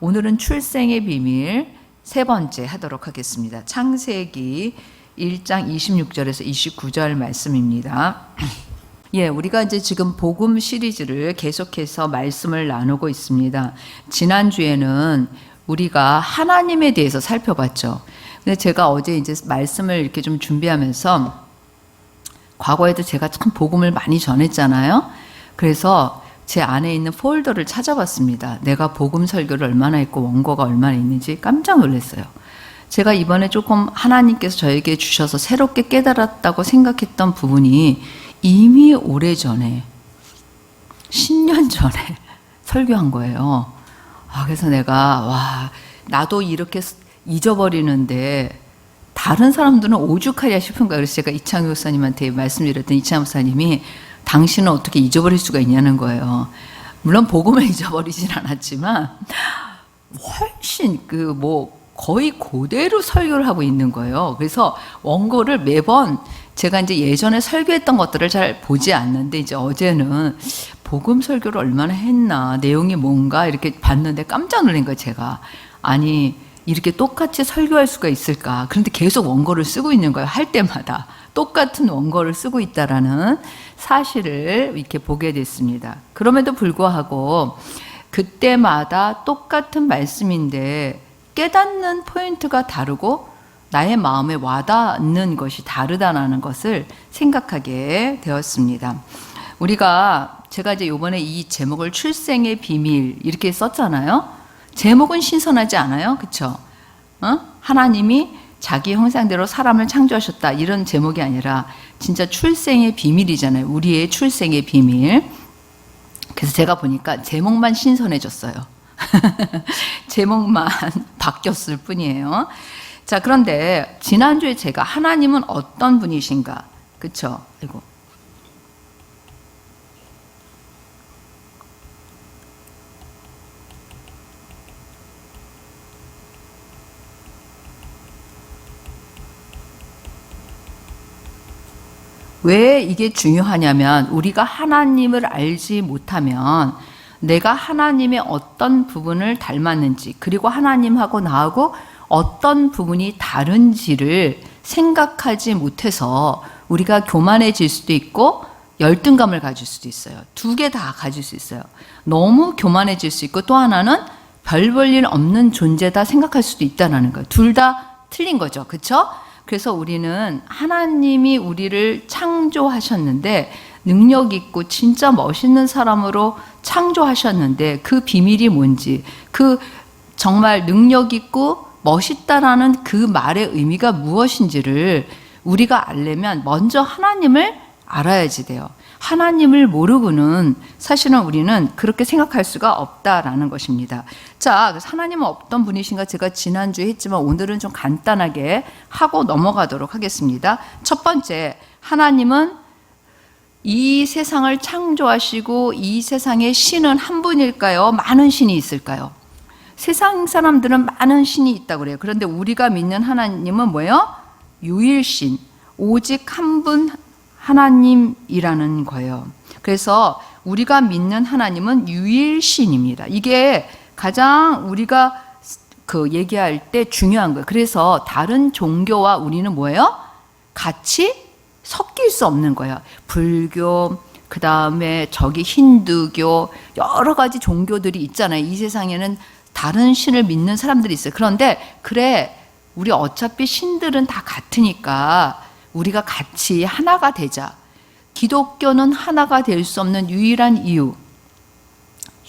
오늘은 출생의 비밀 세 번째 하도록 하겠습니다. 창세기 1장 26절에서 29절 말씀입니다. 예, 우리가 이제 지금 복음 시리즈를 계속해서 말씀을 나누고 있습니다. 지난주에는 우리가 하나님에 대해서 살펴봤죠. 근데 제가 어제 이제 말씀을 이렇게 좀 준비하면서 과거에도 제가 참 복음을 많이 전했잖아요. 그래서 제 안에 있는 폴더를 찾아봤습니다. 내가 복음 설교를 얼마나 했고 원고가 얼마나 있는지 깜짝 놀랐어요. 제가 이번에 조금 하나님께서 저에게 주셔서 새롭게 깨달았다고 생각했던 부분이 이미 오래전에 10년 전에 설교한 거예요. 그래서 내가 나도 이렇게 잊어버리는데 다른 사람들은 오죽하랴 싶은 거예요. 그래서 제가 이창규 목사님한테 말씀드렸더니 이창규 목사님이 당신은 어떻게 잊어버릴 수가 있냐는 거예요. 물론 복음을 잊어버리진 않았지만 훨씬 거의 그대로 설교를 하고 있는 거예요. 그래서 원고를 매번 제가 이제 예전에 설교했던 것들을 잘 보지 않는데 이제 어제는 복음 설교를 얼마나 했나, 내용이 뭔가 이렇게 봤는데 깜짝 놀란 거예요, 제가. 아니, 이렇게 똑같이 설교할 수가 있을까? 그런데 계속 원고를 쓰고 있는 거예요, 할 때마다. 똑같은 원고를 쓰고 있다라는 사실을 이렇게 보게 됐습니다. 그럼에도 불구하고 그때마다 똑같은 말씀인데 깨닫는 포인트가 다르고 나의 마음에 와닿는 것이 다르다는 것을 생각하게 되었습니다. 제가 이제 이번에 이 제목을 출생의 비밀 이렇게 썼잖아요. 제목은 신선하지 않아요? 그쵸? 하나님이 자기 형상대로 사람을 창조하셨다 이런 제목이 아니라 진짜 출생의 비밀이잖아요. 우리의 출생의 비밀. 그래서 제가 보니까 제목만 신선해졌어요. 제목만 바뀌었을 뿐이에요. 자, 그런데 지난주에 제가 하나님은 어떤 분이신가? 그쵸? 아이고. 왜 이게 중요하냐면 우리가 하나님을 알지 못하면 내가 하나님의 어떤 부분을 닮았는지 그리고 하나님하고 나하고 어떤 부분이 다른지를 생각하지 못해서 우리가 교만해질 수도 있고 열등감을 가질 수도 있어요. 두 개 다 가질 수 있어요. 너무 교만해질 수 있고 또 하나는 별 볼 일 없는 존재다 생각할 수도 있다는 거예요. 둘 다 틀린 거죠. 그렇죠? 그래서 우리는 하나님이 우리를 창조하셨는데 능력 있고 진짜 멋있는 사람으로 창조하셨는데 그 비밀이 뭔지, 그 정말 능력 있고 멋있다라는 그 말의 의미가 무엇인지를 우리가 알려면 먼저 하나님을 알아야지 돼요. 하나님을 모르고는 사실은 우리는 그렇게 생각할 수가 없다라는 것입니다. 자, 그래서 하나님은 어떤 분이신가 제가 지난주에 했지만 오늘은 좀 간단하게 하고 넘어가도록 하겠습니다. 첫 번째, 하나님은 이 세상을 창조하시고 이 세상의 신은 한 분일까요? 많은 신이 있을까요? 세상 사람들은 많은 신이 있다고 그래요. 그런데 우리가 믿는 하나님은 뭐예요? 유일신, 오직 한 분 하나님이라는 거예요. 그래서 우리가 믿는 하나님은 유일신입니다. 이게 가장 우리가 얘기할 때 중요한 거예요. 그래서 다른 종교와 우리는 뭐예요? 같이 섞일 수 없는 거예요. 불교, 그 다음에 힌두교, 여러 가지 종교들이 있잖아요. 이 세상에는 다른 신을 믿는 사람들이 있어요. 그런데 우리 어차피 신들은 다 같으니까 우리가 같이 하나가 되자. 기독교는 하나가 될 수 없는 유일한 이유,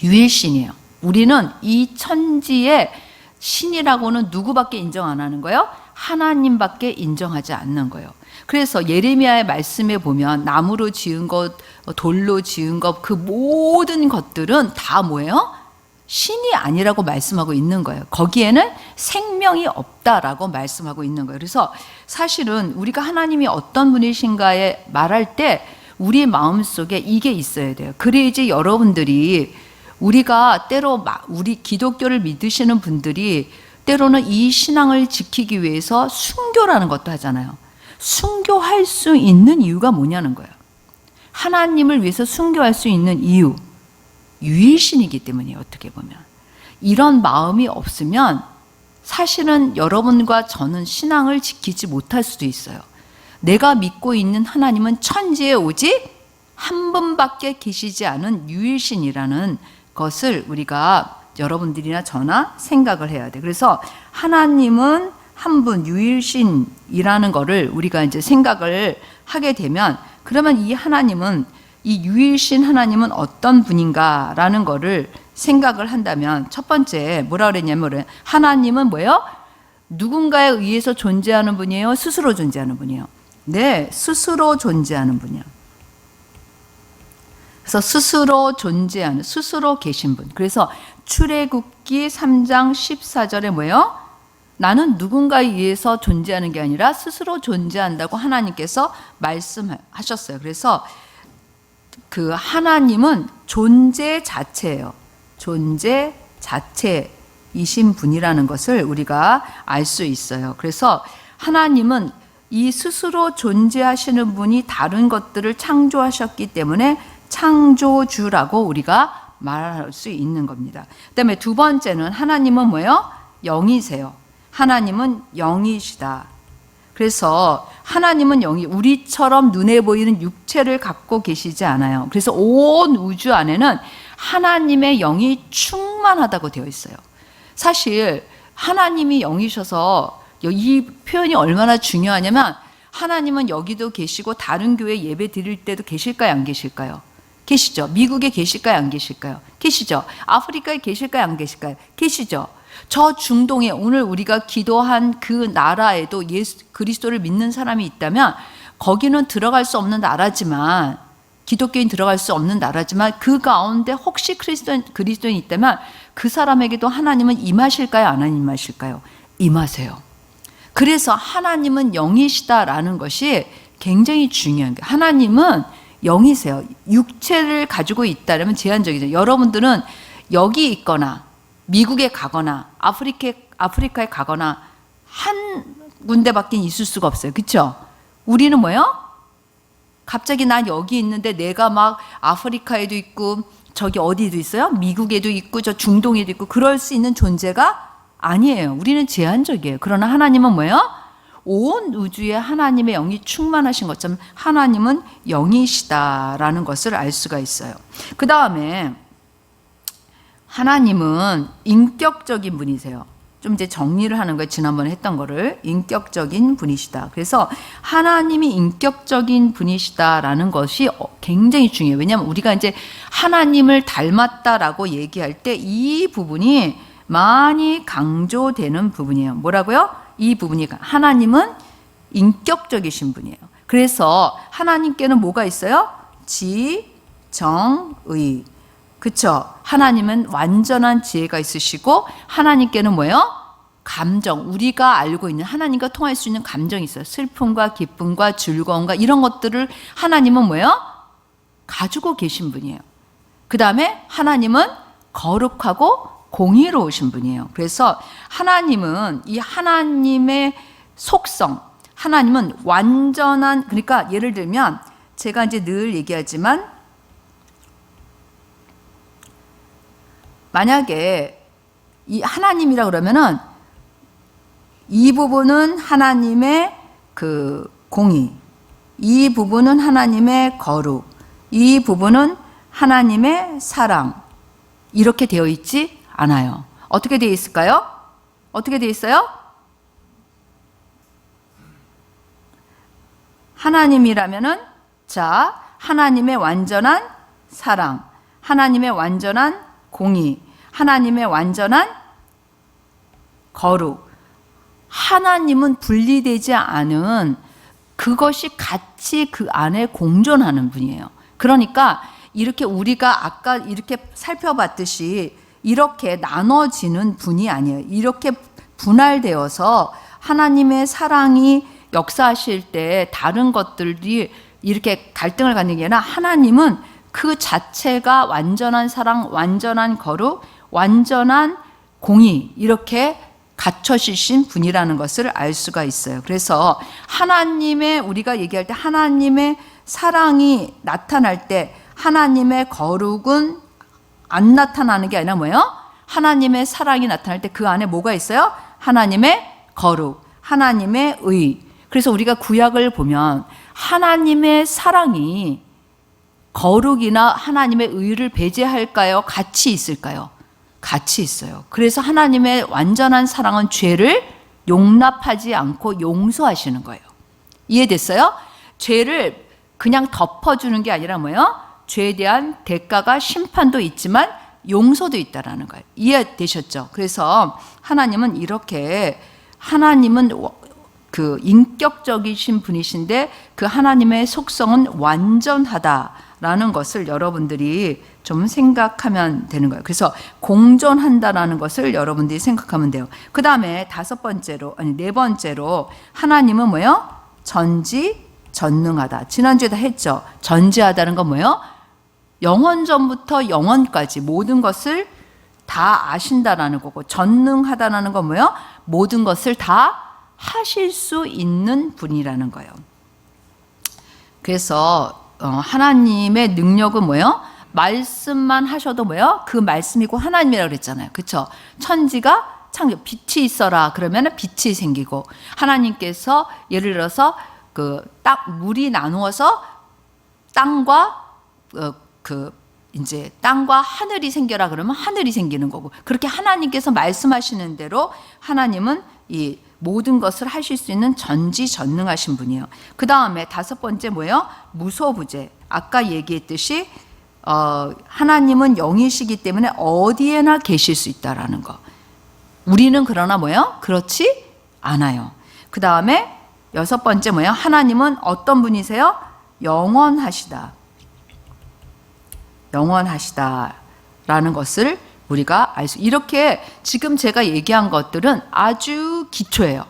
유일신이에요. 우리는 이 천지의 신이라고는 누구밖에 인정 안 하는 거예요? 하나님밖에 인정하지 않는 거예요. 그래서 예레미야의 말씀에 보면 나무로 지은 것, 돌로 지은 것, 그 모든 것들은 다 뭐예요? 신이 아니라고 말씀하고 있는 거예요. 거기에는 생명이 없다라고 말씀하고 있는 거예요. 그래서 사실은 우리가 하나님이 어떤 분이신가에 말할 때 우리 마음속에 이게 있어야 돼요. 그래야지 여러분들이 우리가 때로 우리 기독교를 믿으시는 분들이 때로는 이 신앙을 지키기 위해서 순교라는 것도 하잖아요. 순교할 수 있는 이유가 뭐냐는 거예요. 하나님을 위해서 순교할 수 있는 이유. 유일신이기 때문이에요. 어떻게 보면 이런 마음이 없으면 사실은 여러분과 저는 신앙을 지키지 못할 수도 있어요. 내가 믿고 있는 하나님은 천지에 오직 한 분밖에 계시지 않은 유일신이라는 것을 우리가 여러분들이나 저나 생각을 해야 돼. 그래서 하나님은 한 분 유일신이라는 거를 우리가 이제 생각을 하게 되면, 그러면 이 하나님은, 이 유일신 하나님은 어떤 분인가라는 거를 생각을 한다면, 첫 번째 뭐라 그랬냐면, 하나님은 뭐예요? 누군가에 의해서 존재하는 분이에요? 스스로 존재하는 분이에요? 네, 스스로 존재하는 분이에요. 그래서 스스로 존재하는, 스스로 계신 분. 그래서 출애굽기 3장 14절에 뭐예요? 나는 누군가에 의해서 존재하는 게 아니라 스스로 존재한다고 하나님께서 말씀하셨어요. 그래서 그 하나님은 존재 자체예요. 존재 자체이신 분이라는 것을 우리가 알 수 있어요. 그래서 하나님은 이 스스로 존재하시는 분이 다른 것들을 창조하셨기 때문에 창조주라고 우리가 말할 수 있는 겁니다. 그다음에 두 번째는 하나님은 뭐예요? 영이세요. 하나님은 영이시다. 그래서 하나님은 영이, 우리처럼 눈에 보이는 육체를 갖고 계시지 않아요. 그래서 온 우주 안에는 하나님의 영이 충만하다고 되어 있어요. 사실 하나님이 영이셔서 이 표현이 얼마나 중요하냐면, 하나님은 여기도 계시고 다른 교회 예배 드릴 때도 계실까요? 안 계실까요? 계시죠. 미국에 계실까요? 안 계실까요? 계시죠. 아프리카에 계실까요? 안 계실까요? 계시죠. 저 중동에 오늘 우리가 기도한 그 나라에도 예수 그리스도를 믿는 사람이 있다면, 거기는 들어갈 수 없는 나라지만, 기독교인 들어갈 수 없는 나라지만, 그 가운데 혹시 그리스도인이 있다면 그 사람에게도 하나님은 임하실까요? 안 임하실까요? 임하세요. 그래서 하나님은 영이시다라는 것이 굉장히 중요한 거예요. 하나님은 영이세요. 육체를 가지고 있다면 제한적이죠. 여러분들은 여기 있거나 미국에 가거나 아프리카에 가거나 한 군데밖에 있을 수가 없어요. 그렇죠? 우리는 뭐예요? 갑자기 난 여기 있는데 내가 막 아프리카에도 있고 저기 어디도 있어요? 미국에도 있고 저 중동에도 있고 그럴 수 있는 존재가 아니에요. 우리는 제한적이에요. 그러나 하나님은 뭐예요? 온 우주에 하나님의 영이 충만하신 것처럼 하나님은 영이시다라는 것을 알 수가 있어요. 그 다음에 하나님은 인격적인 분이세요. 좀 이제 정리를 하는 거예요. 지난번에 했던 거를. 인격적인 분이시다. 그래서 하나님이 인격적인 분이시다라는 것이 굉장히 중요해요. 왜냐하면 우리가 이제 하나님을 닮았다라고 얘기할 때 이 부분이 많이 강조되는 부분이에요. 뭐라고요? 이 부분이, 하나님은 인격적이신 분이에요. 그래서 하나님께는 뭐가 있어요? 지, 정, 의. 그쵸? 하나님은 완전한 지혜가 있으시고, 하나님께는 뭐예요? 감정, 우리가 알고 있는 하나님과 통할 수 있는 감정이 있어요. 슬픔과 기쁨과 즐거움과 이런 것들을 하나님은 뭐예요? 가지고 계신 분이에요. 그 다음에 하나님은 거룩하고 공의로우신 분이에요. 그래서 하나님은 이 하나님의 속성, 하나님은 완전한, 그러니까 예를 들면 제가 이제 늘 얘기하지만, 만약에 이 하나님이라 그러면은 이 부분은 하나님의 그 공의, 이 부분은 하나님의 거룩, 이 부분은 하나님의 사랑, 이렇게 되어 있지 않아요. 어떻게 되어 있을까요? 어떻게 되어 있어요? 하나님이라면은, 자, 하나님의 완전한 사랑, 하나님의 완전한 공의, 하나님의 완전한 거룩. 하나님은 분리되지 않은, 그것이 같이 그 안에 공존하는 분이에요. 그러니까 이렇게 우리가 아까 이렇게 살펴봤듯이 이렇게 나눠지는 분이 아니에요. 이렇게 분할되어서 하나님의 사랑이 역사하실 때 다른 것들이 이렇게 갈등을 갖는 게 아니라, 하나님은 그 자체가 완전한 사랑, 완전한 거룩, 완전한 공의, 이렇게 갖춰지신 분이라는 것을 알 수가 있어요. 그래서 하나님의, 우리가 얘기할 때 하나님의 사랑이 나타날 때 하나님의 거룩은 안 나타나는 게 아니라 뭐예요? 하나님의 사랑이 나타날 때 그 안에 뭐가 있어요? 하나님의 거룩, 하나님의 의. 그래서 우리가 구약을 보면 하나님의 사랑이 거룩이나 하나님의 의를 배제할까요? 같이 있을까요? 같이 있어요. 그래서 하나님의 완전한 사랑은 죄를 용납하지 않고 용서하시는 거예요. 이해됐어요? 죄를 그냥 덮어주는 게 아니라 뭐예요? 죄에 대한 대가가 심판도 있지만 용서도 있다라는 거예요. 이해되셨죠? 그래서 하나님은 이렇게, 하나님은 그 인격적이신 분이신데 그 하나님의 속성은 완전하다라는 것을 여러분들이 좀 생각하면 되는 거예요. 그래서 공존한다라는 것을 여러분들이 생각하면 돼요. 그 다음에 네 번째로 하나님은 뭐예요? 전지전능하다. 지난주에 다 했죠. 전지하다는 건 뭐예요? 영원전부터 영원까지 모든 것을 다 아신다라는 거고, 전능하다라는 건 뭐예요? 모든 것을 다 하실 수 있는 분이라는 거예요. 그래서 하나님의 능력은 뭐예요? 말씀만 하셔도 뭐예요? 그 말씀이고 하나님이라고 그랬잖아요. 그렇죠? 천지가 창조, 빛이 있어라 그러면 빛이 생기고, 하나님께서 예를 들어서 물이 나누어서 땅과 이제 땅과 하늘이 생겨라 그러면 하늘이 생기는 거고, 그렇게 하나님께서 말씀하시는 대로 하나님은 이 모든 것을 하실 수 있는 전지전능하신 분이에요. 그 다음에 5번째 뭐예요? 무소부재. 아까 얘기했듯이 하나님은 영이시기 때문에 어디에나 계실 수 있다라는 거. 우리는 그러나 뭐예요? 그렇지 않아요. 그 다음에 6번째 뭐예요? 하나님은 어떤 분이세요? 영원하시다. 영원하시다라는 것을 우리가 알 수, 이렇게 지금 제가 얘기한 것들은 아주 기초예요.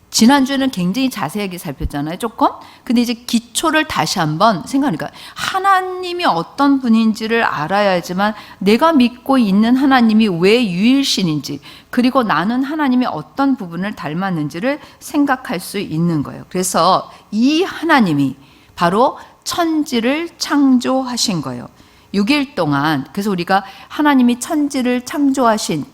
지난주에는 굉장히 자세하게 살폈잖아요, 조금. 근데 이제 기초를 다시 한번 생각하니까 하나님이 어떤 분인지를 알아야지만 내가 믿고 있는 하나님이 왜 유일신인지, 그리고 나는 하나님의 어떤 부분을 닮았는지를 생각할 수 있는 거예요. 그래서 이 하나님이 바로 천지를 창조하신 거예요. 6일 동안. 그래서 우리가 하나님이 천지를 창조하신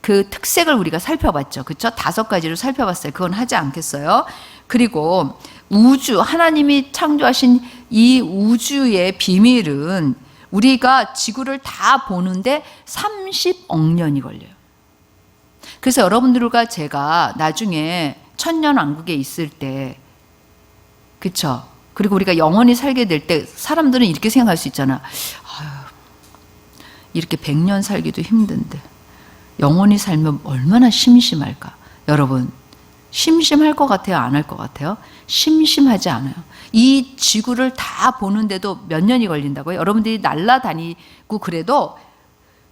그 특색을 우리가 살펴봤죠. 그렇죠? 5가지로 살펴봤어요. 그건 하지 않겠어요. 그리고 우주, 하나님이 창조하신 이 우주의 비밀은 우리가 지구를 다 보는데 30억 년이 걸려요. 그래서 여러분들과 제가 나중에 천년왕국에 있을 때, 그렇죠? 그리고 우리가 영원히 살게 될 때 사람들은 이렇게 생각할 수 있잖아. 이렇게 100년 살기도 힘든데 영원히 살면 얼마나 심심할까? 여러분, 심심할 것 같아요? 안 할 것 같아요? 심심하지 않아요. 이 지구를 다 보는데도 몇 년이 걸린다고요? 여러분들이 날아다니고 그래도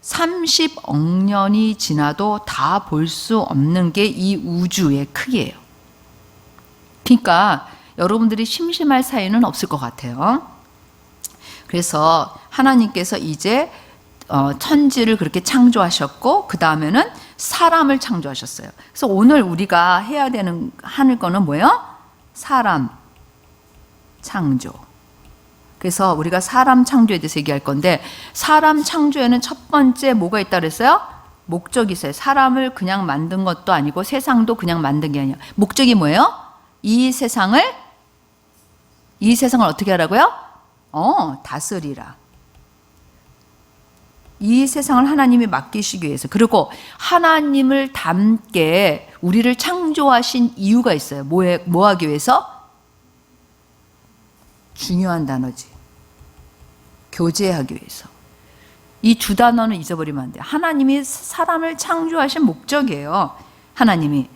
30억 년이 지나도 다 볼 수 없는 게 이 우주의 크기예요. 그러니까 여러분들이 심심할 사이는 없을 것 같아요. 그래서 하나님께서 이제 천지를 그렇게 창조하셨고, 그 다음에는 사람을 창조하셨어요. 그래서 오늘 우리가 하는 거는 뭐예요? 사람 창조. 그래서 우리가 사람 창조에 대해서 얘기할 건데, 사람 창조에는 첫 번째 뭐가 있다 그랬어요? 목적이 있어요. 사람을 그냥 만든 것도 아니고 세상도 그냥 만든 게 아니에요. 목적이 뭐예요? 이 세상을 어떻게 하라고요? 다스리라. 이 세상을 하나님이 맡기시기 위해서. 그리고 하나님을 닮게 우리를 창조하신 이유가 있어요. 뭐 하기 위해서? 중요한 단어지. 교제하기 위해서. 이 두 단어는 잊어버리면 안 돼요. 하나님이 사람을 창조하신 목적이에요. 하나님이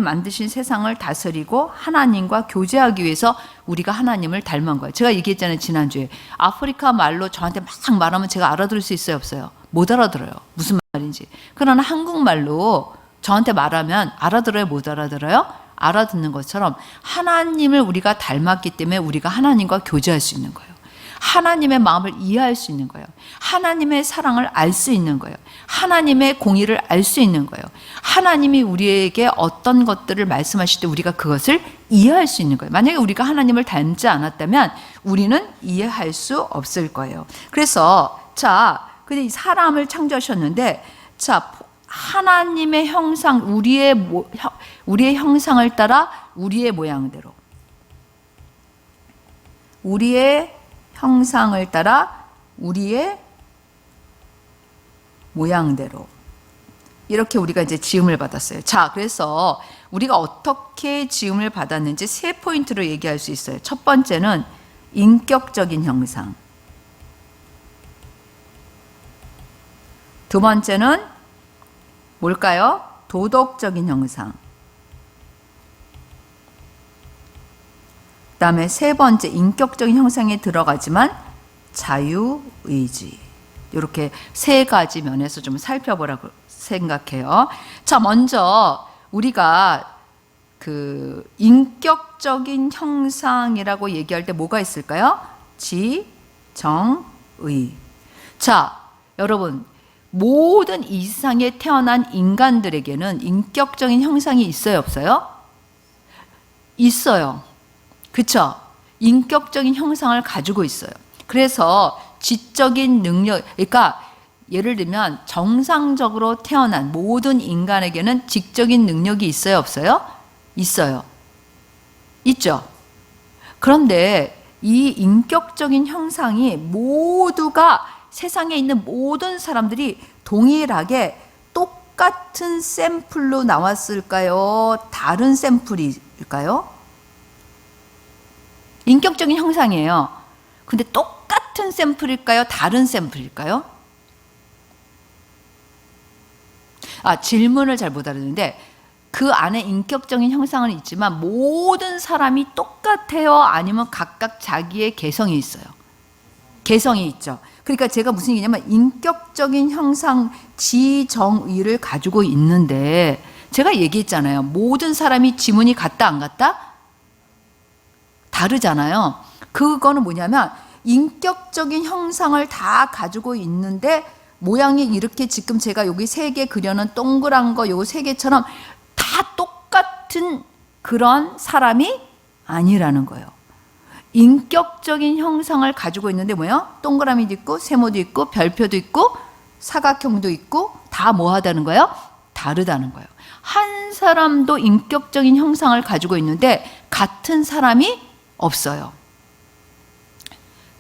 만드신 세상을 다스리고 하나님과 교제하기 위해서 우리가 하나님을 닮은 거예요. 제가 얘기했잖아요, 지난주에. 아프리카 말로 저한테 막 말하면 제가 알아들을 수 있어요, 없어요? 못 알아들어요. 무슨 말인지. 그러나 한국말로 저한테 말하면 알아들어요, 못 알아들어요? 알아듣는 것처럼 하나님을 우리가 닮았기 때문에 우리가 하나님과 교제할 수 있는 거예요. 하나님의 마음을 이해할 수 있는 거예요. 하나님의 사랑을 알 수 있는 거예요. 하나님의 공의를 알 수 있는 거예요. 하나님이 우리에게 어떤 것들을 말씀하실 때 우리가 그것을 이해할 수 있는 거예요. 만약에 우리가 하나님을 닮지 않았다면 우리는 이해할 수 없을 거예요. 그래서 근데 이 사람을 창조하셨는데, 자, 하나님의 형상, 우리의 형상을 따라 우리의 모양대로. 우리의 형상을 따라 우리의 모양대로. 이렇게 우리가 이제 지음을 받았어요. 자, 그래서 우리가 어떻게 지음을 받았는지 3포인트로 얘기할 수 있어요. 첫 번째는 인격적인 형상. 두 번째는 뭘까요? 도덕적인 형상. 그 다음에 세 번째, 인격적인 형상에 들어가지만 자유의지. 이렇게 3가지 면에서 좀 살펴보라고 생각해요. 자, 먼저 우리가 그 인격적인 형상이라고 얘기할 때 뭐가 있을까요? 지, 정, 의. 자, 여러분, 모든 이 세상에 태어난 인간들에게는 인격적인 형상이 있어요, 없어요? 있어요. 그쵸? 인격적인 형상을 가지고 있어요. 그래서 지적인 능력, 그러니까 예를 들면 정상적으로 태어난 모든 인간에게는 지적인 능력이 있어요, 없어요? 있어요. 있죠? 그런데 이 인격적인 형상이 모두가 세상에 있는 모든 사람들이 동일하게 똑같은 샘플로 나왔을까요? 다른 샘플일까요? 인격적인 형상이에요. 근데 똑같은 샘플일까요? 다른 샘플일까요? 질문을 잘 못 알아듣는데, 그 안에 인격적인 형상은 있지만 모든 사람이 똑같아요? 아니면 각각 자기의 개성이 있어요? 개성이 있죠. 그러니까 제가 무슨 얘기냐면 인격적인 형상 지정의를 가지고 있는데, 제가 얘기했잖아요. 모든 사람이 지문이 같다 안 같다? 다르잖아요. 그거는 뭐냐면 인격적인 형상을 다 가지고 있는데 모양이 이렇게 지금 제가 여기 3개 그려놓은 동그란 거 요 3개처럼 다 똑같은 그런 사람이 아니라는 거예요. 인격적인 형상을 가지고 있는데 뭐예요? 동그라미도 있고 세모도 있고 별표도 있고 사각형도 있고 다 뭐 하다는 거예요? 다르다는 거예요. 한 사람도 인격적인 형상을 가지고 있는데 같은 사람이 없어요.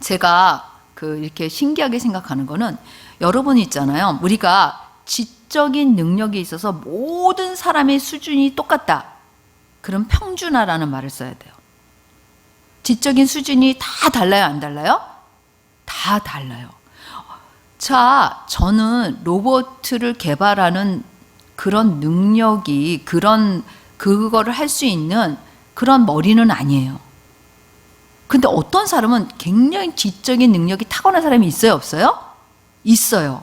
제가 이렇게 신기하게 생각하는 거는, 여러분 있잖아요. 우리가 지적인 능력이 있어서 모든 사람의 수준이 똑같다. 그럼 평준화라는 말을 써야 돼요. 지적인 수준이 다 달라요, 안 달라요? 다 달라요. 자, 저는 로봇을 개발하는 그런 능력이, 그거를 할 수 있는 그런 머리는 아니에요. 근데 어떤 사람은 굉장히 지적인 능력이 타고난 사람이 있어요, 없어요? 있어요.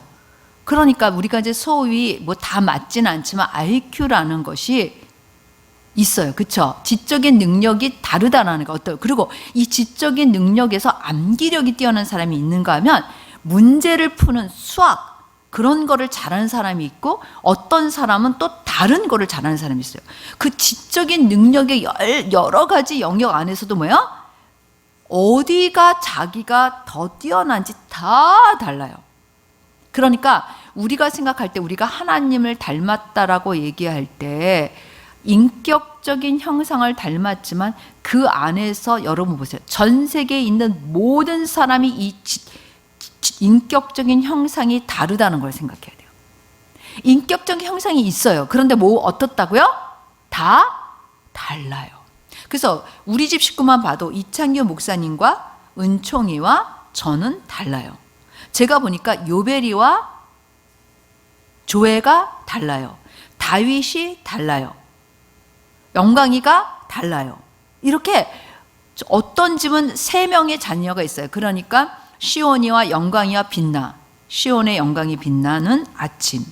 그러니까 우리가 이제 소위 뭐 다 맞지는 않지만 IQ라는 것이 있어요. 그렇죠? 지적인 능력이 다르다라는 거. 그리고 이 지적인 능력에서 암기력이 뛰어난 사람이 있는가 하면 문제를 푸는 수학, 그런 거를 잘하는 사람이 있고, 어떤 사람은 또 다른 거를 잘하는 사람이 있어요. 그 지적인 능력의 여러 가지 영역 안에서도 뭐야? 어디가 자기가 더 뛰어난지 다 달라요. 그러니까 우리가 생각할 때, 우리가 하나님을 닮았다라고 얘기할 때 인격적인 형상을 닮았지만 그 안에서 여러분 보세요. 전 세계에 있는 모든 사람이 이 인격적인 형상이 다르다는 걸 생각해야 돼요. 인격적인 형상이 있어요. 그런데 뭐 어떻다고요? 다 달라요. 그래서 우리 집 식구만 봐도 이창규 목사님과 은총이와 저는 달라요. 제가 보니까 요베리와 조회가 달라요. 다윗이 달라요. 영광이가 달라요. 이렇게 어떤 집은 3명의 자녀가 있어요. 그러니까 시온이와 영광이와 빛나. 시온의 영광이 빛나는 아침.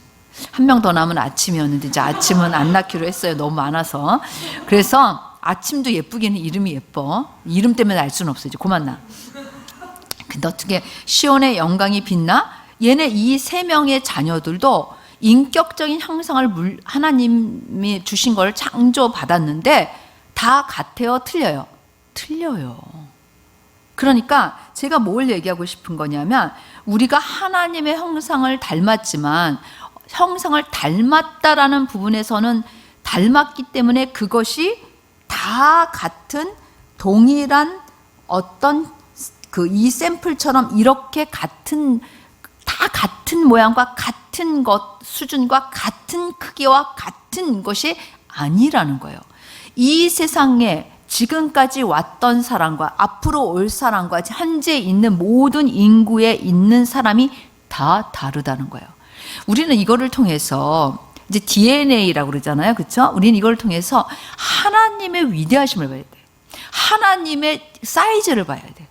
한 명 더 남은 아침이었는데 이제 아침은 안 낳기로 했어요. 너무 많아서. 그래서 아침도 예쁘기는 이름이 예뻐. 이름 때문에 알 수는 없어. 이제 그만 나. 근데 어떻게 시온의 영광이 빛나? 얘네 이 3명의 자녀들도 인격적인 형상을 하나님이 주신 걸 창조받았는데 다 같아요? 틀려요? 틀려요. 그러니까 제가 뭘 얘기하고 싶은 거냐면 우리가 하나님의 형상을 닮았지만 형상을 닮았다라는 부분에서는 닮았기 때문에 그것이 다 같은 동일한 어떤 이 샘플처럼 이렇게 다 같은 모양과 같은 것 수준과 같은 크기와 같은 것이 아니라는 거예요. 이 세상에 지금까지 왔던 사람과 앞으로 올 사람과 현재 있는 모든 인구에 있는 사람이 다 다르다는 거예요. 우리는 이거를 통해서 이제 DNA라고 그러잖아요. 그렇죠? 우리는 이걸 통해서 하나님의 위대하심을 봐야 돼. 하나님의 사이즈를 봐야 돼.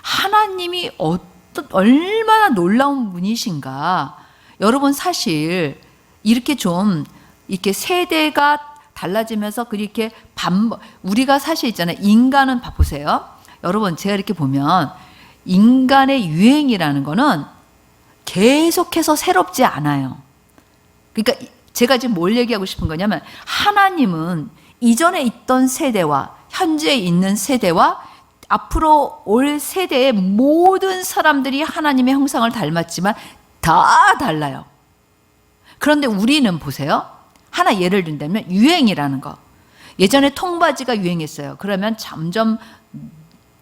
하나님이 얼마나 놀라운 분이신가. 여러분 사실 이렇게 세대가 달라지면서 그렇게 우리가 사실 있잖아요. 인간은 보세요. 여러분 제가 이렇게 보면 인간의 유행이라는 거는 계속해서 새롭지 않아요. 그러니까 제가 지금 뭘 얘기하고 싶은 거냐면 하나님은 이전에 있던 세대와 현재 있는 세대와 앞으로 올 세대의 모든 사람들이 하나님의 형상을 닮았지만 다 달라요. 그런데 우리는 보세요. 하나 예를 든다면 유행이라는 거. 예전에 통바지가 유행했어요. 그러면 점점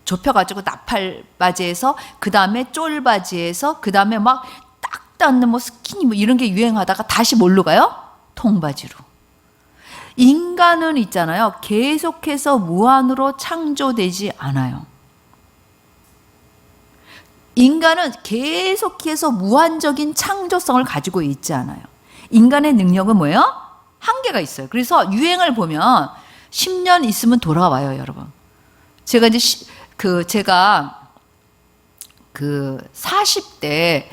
좁혀가지고 나팔바지에서 그 다음에 쫄바지에서 그 다음에 막 딱 닿는 스키니 이런 게 유행하다가 다시 뭘로 가요? 통바지로. 인간은 있잖아요. 계속해서 무한으로 창조되지 않아요. 인간은 계속해서 무한적인 창조성을 가지고 있지 않아요. 인간의 능력은 뭐예요? 한계가 있어요. 그래서 유행을 보면 10년 있으면 돌아와요, 여러분. 제가 이제 제가 40대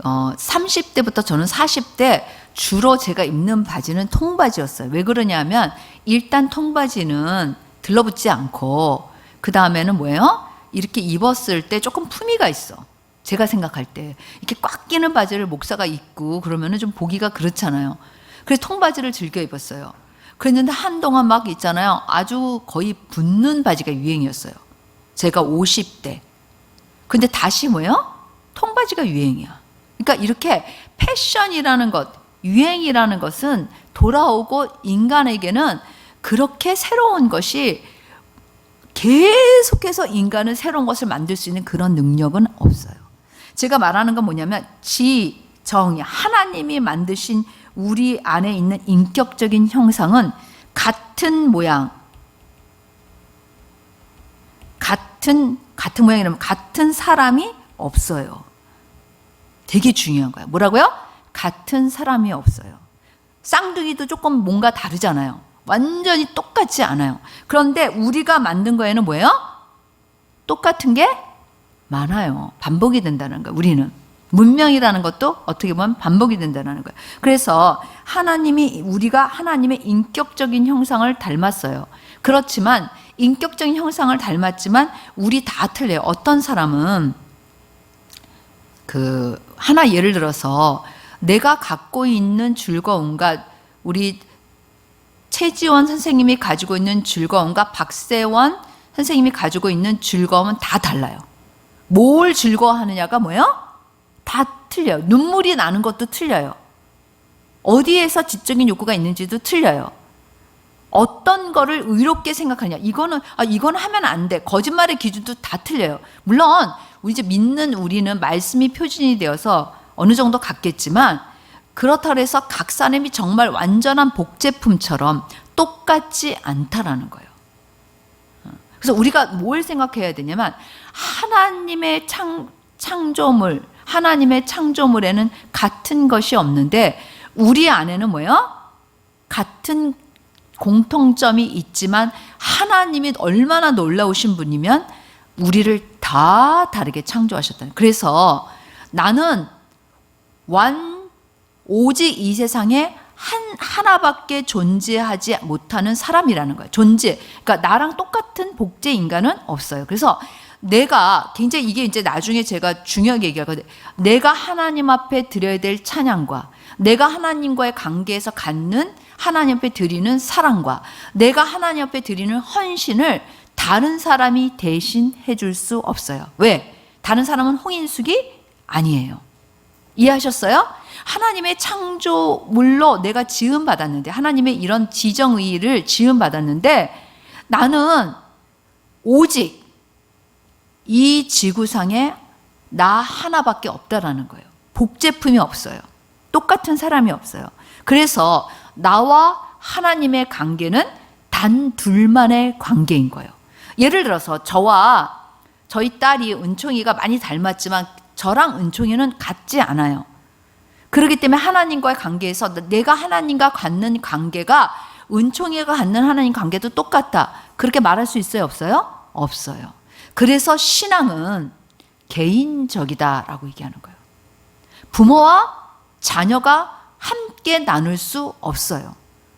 30대부터 저는 40대 주로 제가 입는 바지는 통바지였어요. 왜 그러냐면 일단 통바지는 들러붙지 않고 그 다음에는 뭐예요? 이렇게 입었을 때 조금 품위가 있어. 제가 생각할 때 이렇게 꽉 끼는 바지를 목사가 입고 그러면은 좀 보기가 그렇잖아요. 그래서 통바지를 즐겨 입었어요. 그랬는데 한동안 막 있잖아요. 아주 거의 붙는 바지가 유행이었어요. 제가 50대. 근데 다시 뭐예요? 통바지가 유행이야. 그러니까 이렇게 패션이라는 것, 유행이라는 것은 돌아오고 인간에게는 그렇게 새로운 것이 계속해서 인간은 새로운 것을 만들 수 있는 그런 능력은 없어요. 제가 말하는 건 뭐냐면 정의, 하나님이 만드신 우리 안에 있는 인격적인 형상은 같은 모양, 같은 모양이라면 같은 사람이 없어요. 되게 중요한 거예요. 뭐라고요? 같은 사람이 없어요. 쌍둥이도 조금 뭔가 다르잖아요. 완전히 똑같지 않아요. 그런데 우리가 만든 거에는 뭐예요? 똑같은 게 많아요. 반복이 된다는 거예요. 우리는. 문명이라는 것도 어떻게 보면 반복이 된다는 거예요. 그래서 우리가 하나님의 인격적인 형상을 닮았어요. 그렇지만 인격적인 형상을 닮았지만 우리 다 틀려요. 어떤 사람은 하나 예를 들어서 내가 갖고 있는 즐거움과 우리 최지원 선생님이 가지고 있는 즐거움과 박세원 선생님이 가지고 있는 즐거움은 다 달라요. 뭘 즐거워하느냐가 뭐예요? 다 틀려요. 눈물이 나는 것도 틀려요. 어디에서 지적인 욕구가 있는지도 틀려요. 어떤 거를 의롭게 생각하냐. 이거는 하면 안 돼. 거짓말의 기준도 다 틀려요. 물론 이제 믿는 우리는 말씀이 표준이 되어서 어느 정도 같겠지만 그렇다고 해서 각 사람이 정말 완전한 복제품처럼 똑같지 않다라는 거예요. 그래서 우리가 뭘 생각해야 되냐면 하나님의 창조물, 하나님의 창조물에는 같은 것이 없는데 우리 안에는 뭐예요? 같은 공통점이 있지만 하나님이 얼마나 놀라우신 분이면 우리를 다 다르게 창조하셨다는. 그래서 나는 오직 이 세상에 하나밖에 존재하지 못하는 사람이라는 거예요. 그러니까 나랑 똑같은 복제 인간은 없어요. 그래서 내가 굉장히 이게 이제 나중에 제가 중요하게 얘기하거든요. 내가 하나님 앞에 드려야 될 찬양과 내가 하나님과의 관계에서 갖는 하나님 앞에 드리는 사랑과 내가 하나님 앞에 드리는 헌신을 다른 사람이 대신 해줄 수 없어요. 왜? 다른 사람은 홍인숙이 아니에요. 이해하셨어요? 하나님의 창조물로 내가 지음받았는데, 하나님의 이런 지정의를 지음받았는데, 나는 오직 이 지구상에 나 하나밖에 없다라는 거예요. 복제품이 없어요. 똑같은 사람이 없어요. 그래서 나와 하나님의 관계는 단 둘만의 관계인 거예요. 예를 들어서 저와 저희 딸이 은총이가 많이 닮았지만 저랑 은총이는 같지 않아요. 그렇기 때문에 하나님과의 관계에서 내가 하나님과 갖는 관계가 은총이가 갖는 하나님 관계도 똑같다. 그렇게 말할 수 있어요? 없어요? 없어요. 그래서 신앙은 개인적이다라고 얘기하는 거예요. 부모와 자녀가 함께 나눌 수 없어요.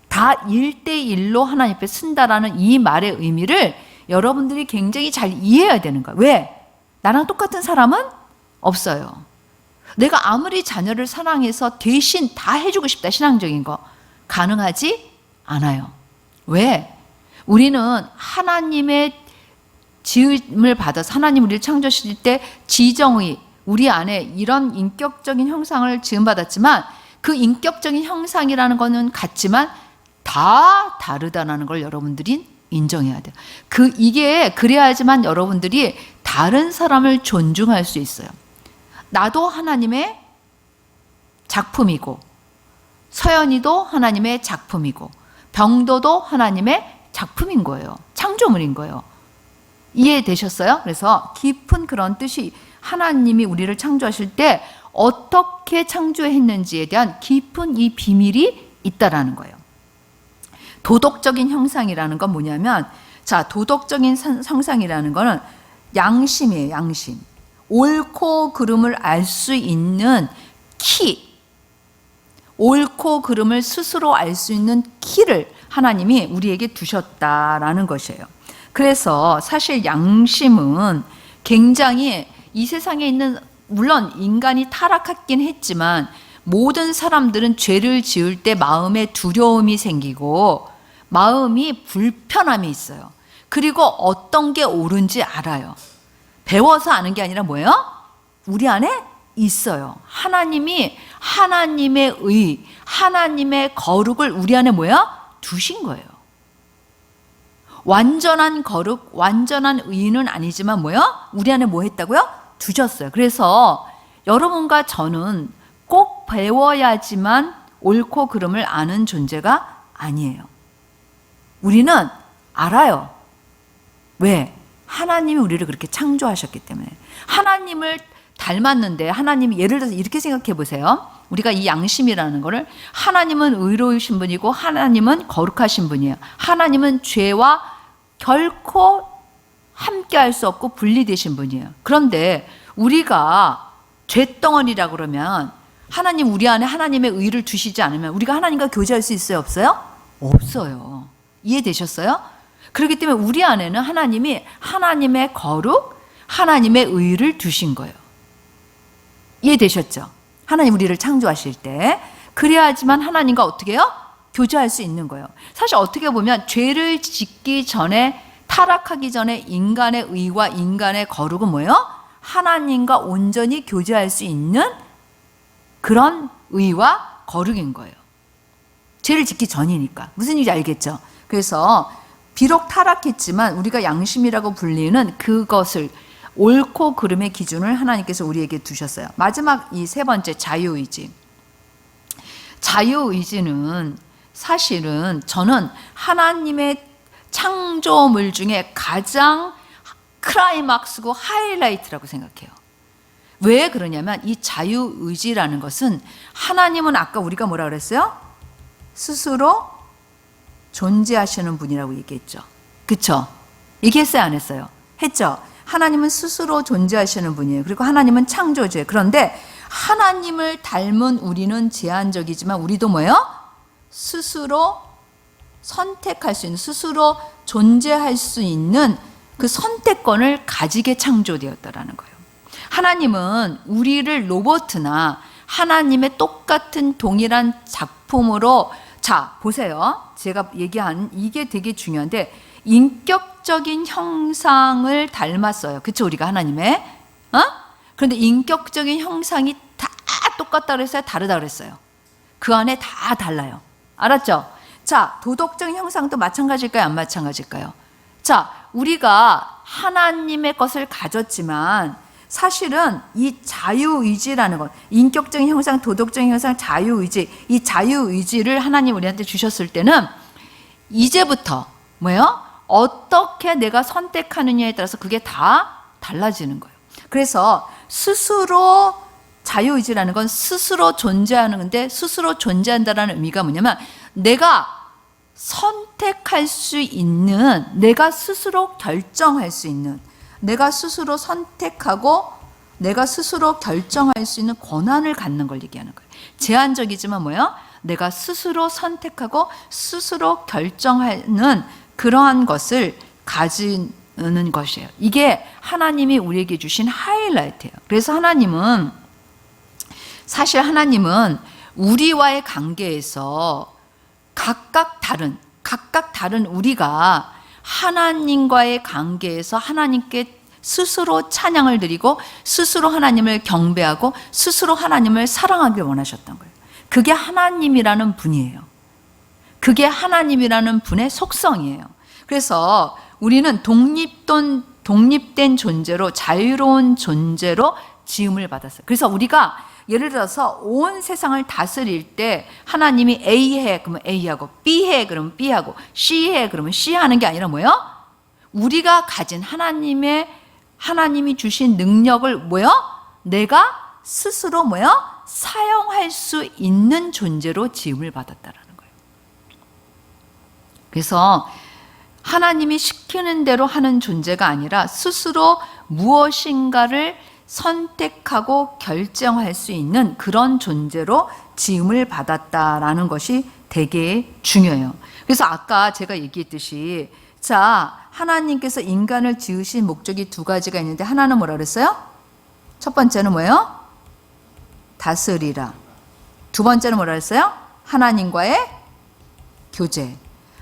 다 1대1로 하나님 앞에 쓴다라는 이 말의 의미를 여러분들이 굉장히 잘 이해해야 되는 거예요. 왜? 나랑 똑같은 사람은 없어요. 내가 아무리 자녀를 사랑해서 대신 다 해주고 싶다, 신앙적인 거 가능하지 않아요. 왜? 우리는 하나님의 지음을 받아서 하나님 우리를 창조하실 때 지정의, 우리 안에 이런 인격적인 형상을 지음받았지만 그 인격적인 형상이라는 거는 같지만 다 다르다는 걸 여러분들이 인정해야 돼요. 이게 그래야지만 여러분들이 다른 사람을 존중할 수 있어요. 나도 하나님의 작품이고, 서연이도 하나님의 작품이고, 병도도 하나님의 작품인 거예요. 창조물인 거예요. 이해되셨어요? 그래서 깊은 그런 뜻이, 하나님이 우리를 창조하실 때 어떻게 창조했는지에 대한 깊은 이 비밀이 있다라는 거예요. 도덕적인 형상이라는 건 뭐냐면, 자, 도덕적인 형상이라는 거는 양심이에요, 양심. 옳고 그름을 알 수 있는 키, 옳고 그름을 스스로 알 수 있는 키를 하나님이 우리에게 두셨다라는 것이에요. 그래서 사실 양심은 굉장히 이 세상에 있는, 물론 인간이 타락했긴 했지만 모든 사람들은 죄를 지을 때 마음에 두려움이 생기고 마음이 불편함이 있어요. 그리고 어떤 게 옳은지 알아요. 배워서 아는 게 아니라 뭐예요? 우리 안에 있어요. 하나님이 하나님의 의, 하나님의 거룩을 우리 안에 뭐예요? 두신 거예요. 완전한 거룩, 완전한 의는 아니지만 뭐예요? 우리 안에 뭐 했다고요? 두셨어요. 그래서 여러분과 저는 꼭 배워야지만 옳고 그름을 아는 존재가 아니에요. 우리는 알아요. 왜? 하나님이 우리를 그렇게 창조하셨기 때문에. 하나님을 닮았는데, 하나님이, 예를 들어서 이렇게 생각해 보세요. 우리가 이 양심이라는 거를, 하나님은 의로우신 분이고 하나님은 거룩하신 분이에요. 하나님은 죄와 결코 함께 할 수 없고 분리되신 분이에요. 그런데 우리가 죄덩어리라고 그러면 하나님, 우리 안에 하나님의 의를 두시지 않으면 우리가 하나님과 교제할 수 있어요? 없어요? 없어요. 이해되셨어요? 그렇기 때문에 우리 안에는 하나님이 하나님의 거룩, 하나님의 의를 두신 거예요. 이해되셨죠? 하나님 우리를 창조하실 때 그래야지만 하나님과 어떻게 해요? 교제할 수 있는 거예요. 사실 어떻게 보면 죄를 짓기 전에, 타락하기 전에 인간의 의와 인간의 거룩은 뭐예요? 하나님과 온전히 교제할 수 있는 그런 의와 거룩인 거예요. 죄를 짓기 전이니까. 무슨 얘기인지 알겠죠? 그래서 비록 타락했지만 우리가 양심이라고 불리는 그것을, 옳고 그름의 기준을 하나님께서 우리에게 두셨어요. 마지막 이 세 번째, 자유의지. 자유의지는 사실은 저는 하나님의 창조물 중에 가장 클라이막스고 하이라이트라고 생각해요. 왜 그러냐면 이 자유의지라는 것은, 하나님은 아까 우리가 뭐라 그랬어요? 스스로 존재하시는 분이라고 얘기했죠. 그쵸? 얘기했어요? 안 했어요? 했죠? 하나님은 스스로 존재하시는 분이에요. 그리고 하나님은 창조주예요. 그런데 하나님을 닮은 우리는 제한적이지만 우리도 뭐예요? 스스로 선택할 수 있는, 스스로 존재할 수 있는 그 선택권을 가지게 창조되었다라는 거예요. 하나님은 우리를 로봇이나 하나님의 똑같은 동일한 작품으로, 자, 보세요. 제가 얘기한 이게 되게 중요한데, 인격 인격적인 형상을 닮았어요. 그쵸? 우리가 하나님의. 그런데 인격적인 형상이 다 똑같다 그랬어요? 다르다 그랬어요? 그 안에 다 달라요. 알았죠? 자, 도덕적인 형상도 마찬가지일까요? 안 마찬가지일까요? 자, 우리가 하나님의 것을 가졌지만 사실은 이 자유의지라는 것, 인격적인 형상, 도덕적인 형상, 자유의지, 이 자유의지를 하나님 우리한테 주셨을 때는 이제부터 뭐예요? 어떻게 내가 선택하느냐에 따라서 그게 다 달라지는 거예요. 그래서 스스로 자유의지라는 건 스스로 존재하는 건데, 스스로 존재한다는 의미가 뭐냐면 내가 선택할 수 있는, 내가 스스로 결정할 수 있는, 내가 스스로 선택하고 내가 스스로 결정할 수 있는 권한을 갖는 걸 얘기하는 거예요. 제한적이지만 뭐예요? 내가 스스로 선택하고 스스로 결정하는 그러한 것을 가지는 것이에요. 이게 하나님이 우리에게 주신 하이라이트예요. 그래서 사실 하나님은 우리와의 관계에서 각각 다른 우리가 하나님과의 관계에서 하나님께 스스로 찬양을 드리고 스스로 하나님을 경배하고 스스로 하나님을 사랑하길 원하셨던 거예요. 그게 하나님이라는 분이에요. 그게 하나님이라는 분의 속성이에요. 그래서 우리는 독립된 존재로, 자유로운 존재로 지음을 받았어요. 그래서 우리가 예를 들어서 온 세상을 다스릴 때 하나님이 A 해 그러면 A하고, B 해 그러면 B하고, C 해 그러면 C 하는 게 아니라 뭐예요? 우리가 가진 하나님이 주신 능력을 뭐예요? 내가 스스로 뭐예요? 사용할 수 있는 존재로 지음을 받았다라는 거예요. 그래서 하나님이 시키는 대로 하는 존재가 아니라 스스로 무엇인가를 선택하고 결정할 수 있는 그런 존재로 지음을 받았다라는 것이 되게 중요해요. 그래서 아까 제가 얘기했듯이, 자, 하나님께서 인간을 지으신 목적이 두 가지가 있는데, 하나는 뭐라 그랬어요? 첫 번째는 뭐예요? 다스리라. 두 번째는 뭐라 그랬어요? 하나님과의 교제.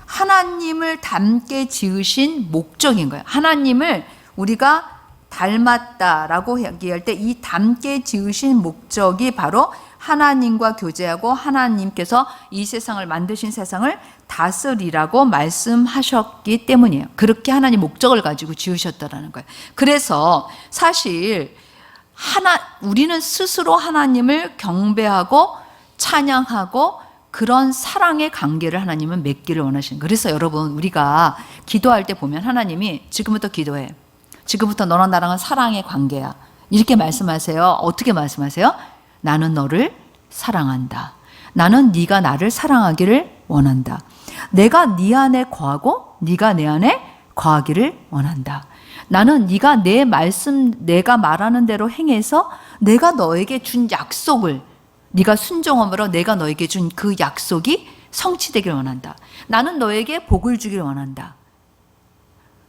하나님을 닮게 지으신 목적인 거예요. 하나님을 우리가 닮았다라고 얘기할 때 이 닮게 지으신 목적이 바로 하나님과 교제하고 하나님께서 이 세상을 만드신 세상을 다스리라고 말씀하셨기 때문이에요. 그렇게 하나님 목적을 가지고 지으셨다라는 거예요. 그래서 사실 우리는 스스로 하나님을 경배하고 찬양하고 그런 사랑의 관계를 하나님은 맺기를 원하시는 거예요. 그래서 여러분, 우리가 기도할 때 보면 하나님이 지금부터 기도해. 지금부터 너랑 나랑은 사랑의 관계야. 이렇게 말씀하세요. 어떻게 말씀하세요? 나는 너를 사랑한다. 나는 네가 나를 사랑하기를 원한다. 내가 네 안에 거하고 네가 내 안에 거하기를 원한다. 나는 네가 내가 말하는 대로 행해서 내가 너에게 준 약속을, 네가 순종함으로 내가 너에게 준 그 약속이 성취되기를 원한다. 나는 너에게 복을 주기를 원한다.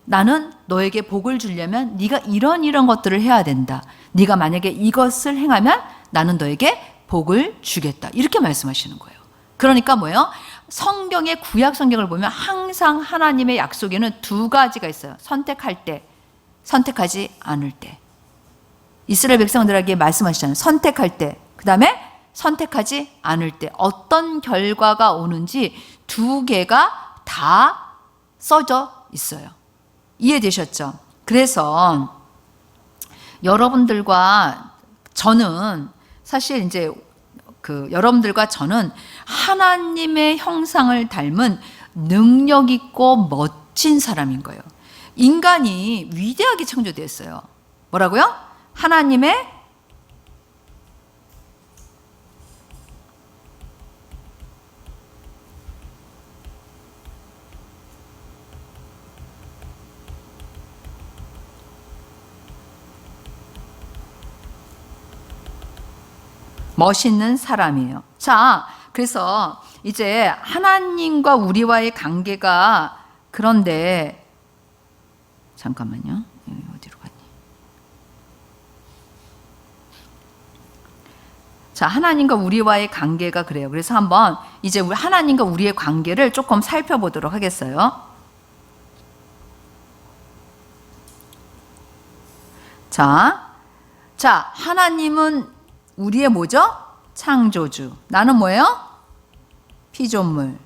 나는 너에게 복을 주려면 네가 이런 것들을 해야 된다. 네가 만약에 이것을 행하면 나는 너에게 복을 주겠다. 이렇게 말씀하시는 거예요. 그러니까 뭐예요? 성경의 구약 성경을 보면 항상 하나님의 약속에는 두 가지가 있어요. 선택할 때, 선택하지 않을 때. 이스라엘 백성들에게 말씀하시잖아요. 선택할 때, 그 다음에 선택하지 않을 때 어떤 결과가 오는지 두 개가 다 써져 있어요. 이해되셨죠? 그래서 여러분들과 저는 사실 이제 여러분들과 저는 하나님의 형상을 닮은 능력 있고 멋진 사람인 거예요. 인간이 위대하게 창조되었어요. 뭐라고요? 하나님의 멋있는 사람이에요. 자, 그래서 이제 하나님과 우리와의 관계가, 그런데 잠깐만요. 여기 어디로 갔니? 자, 하나님과 우리와의 관계가 그래요. 그래서 한번 이제 하나님과 우리의 관계를 조금 살펴보도록 하겠어요. 자, 하나님은 우리의 뭐죠? 창조주. 나는 뭐예요? 피조물.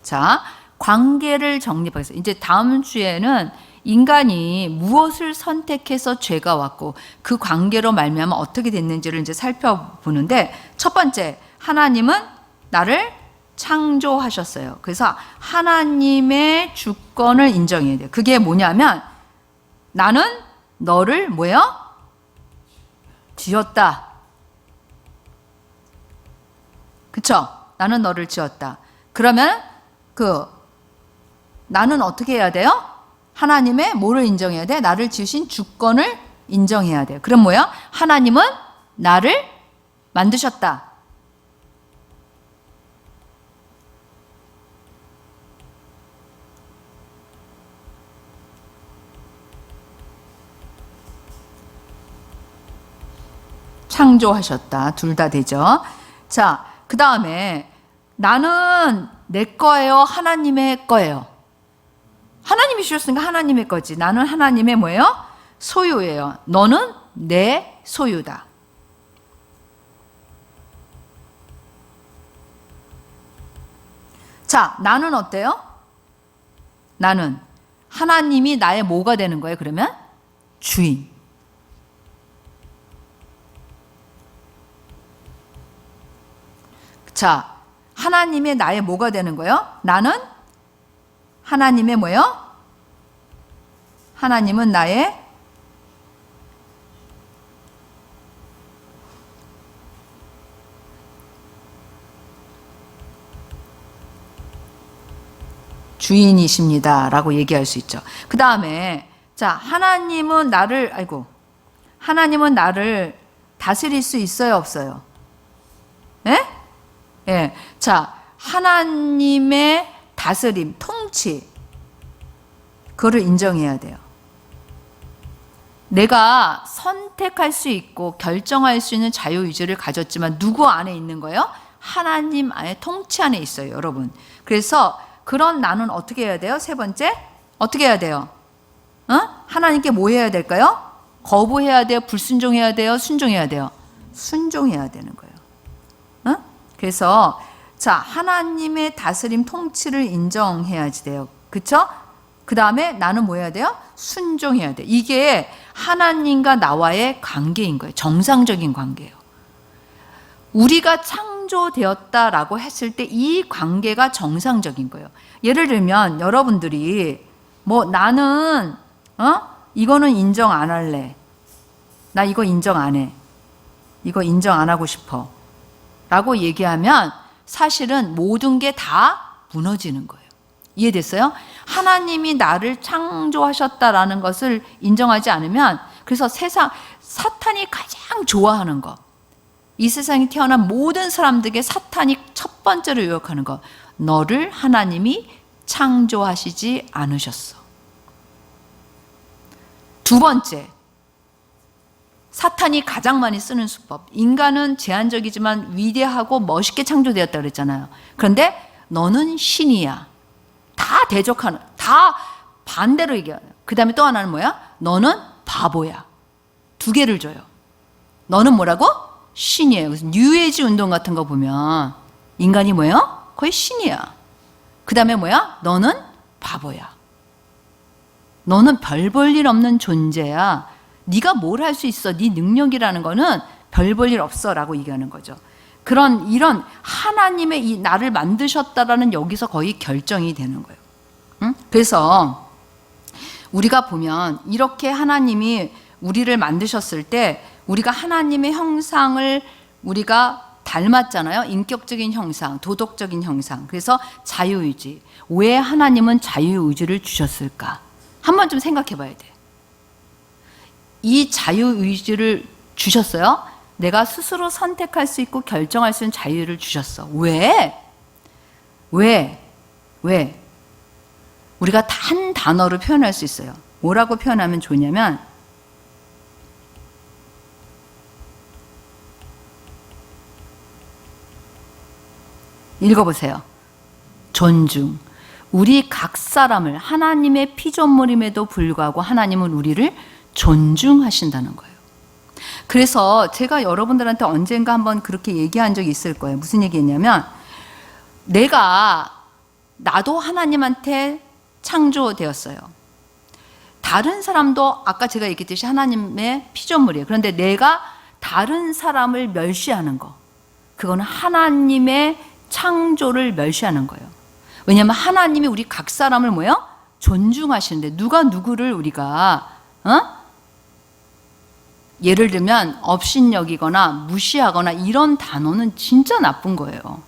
자, 관계를 정립하겠습니다. 이제 다음 주에는 인간이 무엇을 선택해서 죄가 왔고 그 관계로 말미암아 어떻게 됐는지를 이제 살펴보는데, 첫 번째, 하나님은 나를 창조하셨어요. 그래서 하나님의 주권을 인정해야 돼요. 그게 뭐냐면, 나는 너를 뭐예요? 지었다. 그쵸? 나는 너를 지었다. 그러면 나는 어떻게 해야 돼요? 하나님의 뭐를 인정해야 돼? 나를 지으신 주권을 인정해야 돼요. 그럼 뭐야? 하나님은 나를 만드셨다. 창조하셨다. 둘 다 되죠. 자, 그 다음에 나는 내 거예요? 하나님의 거예요? 하나님이 주셨으니까 하나님의 거지. 나는 하나님의 뭐예요? 소유예요. 너는 내 소유다. 자, 나는 어때요? 나는 하나님이 나의 뭐가 되는 거예요? 그러면 주인. 자, 하나님의 나의 뭐가 되는 거예요? 나는 하나님의 뭐예요? 하나님은 나의 주인이십니다 라고 얘기할 수 있죠. 그 다음에 자, 하나님은 나를 다스릴 수 있어요, 없어요? 예? 예. 자, 하나님의 다스림, 통치, 그거를 인정해야 돼요. 내가 선택할 수 있고 결정할 수 있는 자유의지를 가졌지만 누구 안에 있는 거예요? 하나님 안에, 통치 안에 있어요, 여러분. 그래서 그런 나는 어떻게 해야 돼요? 세 번째, 어떻게 해야 돼요? 하나님께 뭐 해야 될까요? 거부해야 돼요? 불순종해야 돼요? 순종해야 돼요? 순종해야 되는 거예요. 그래서 자, 하나님의 다스림, 통치를 인정해야지 돼요. 그쵸? 그 다음에 나는 뭐 해야 돼요? 순종해야 돼. 이게 하나님과 나와의 관계인 거예요. 정상적인 관계예요. 우리가 창조되었다라고 했을 때 이 관계가 정상적인 거예요. 예를 들면 여러분들이 뭐 나는 이거는 인정 안 할래. 나 이거 인정 안 해. 이거 인정 안 하고 싶어. 라고 얘기하면 사실은 모든 게 다 무너지는 거예요. 이해됐어요? 하나님이 나를 창조하셨다라는 것을 인정하지 않으면, 그래서 사탄이 가장 좋아하는 것, 이 세상에 태어난 모든 사람들에게 사탄이 첫 번째로 유혹하는 것, 너를 하나님이 창조하시지 않으셨어. 두 번째, 사탄이 가장 많이 쓰는 수법, 인간은 제한적이지만 위대하고 멋있게 창조되었다 그랬잖아요. 그런데 너는 신이야. 다 대적하는, 다 반대로 얘기해요. 그 다음에 또 하나는 뭐야? 너는 바보야. 두 개를 줘요. 너는 뭐라고? 신이에요. 그래서 뉴에이지 운동 같은 거 보면 인간이 뭐예요? 거의 신이야. 그 다음에 뭐야? 너는 바보야. 너는 별 볼 일 없는 존재야. 네가 뭘 할 수 있어? 네 능력이라는 거는 별 볼 일 없어 라고 얘기하는 거죠. 이런 하나님의 이 나를 만드셨다라는 여기서 거의 결정이 되는 거예요. 응? 그래서 우리가 보면 이렇게 하나님이 우리를 만드셨을 때 우리가 하나님의 형상을 우리가 닮았잖아요. 인격적인 형상, 도덕적인 형상. 그래서 자유의지. 왜 하나님은 자유의지를 주셨을까? 한번 좀 생각해 봐야 돼. 이 자유의지를 주셨어요. 내가 스스로 선택할 수 있고 결정할 수 있는 자유를 주셨어. 왜? 우리가 한 단어로 표현할 수 있어요. 뭐라고 표현하면 좋냐면 읽어보세요. 존중. 우리 각 사람을 하나님의 피조물임에도 불구하고 하나님은 우리를 존중하신다는 거예요. 그래서 제가 여러분들한테 언젠가 한번 그렇게 얘기한 적이 있을 거예요. 무슨 얘기했냐면, 나도 하나님한테 창조되었어요. 다른 사람도 아까 제가 얘기했듯이 하나님의 피조물이에요. 그런데 내가 다른 사람을 멸시하는 거, 그거는 하나님의 창조를 멸시하는 거예요. 왜냐하면 하나님이 우리 각 사람을 뭐예요? 존중하시는데, 누가 누구를 우리가 예를 들면 업신여기거나 무시하거나 이런 단어는 진짜 나쁜 거예요.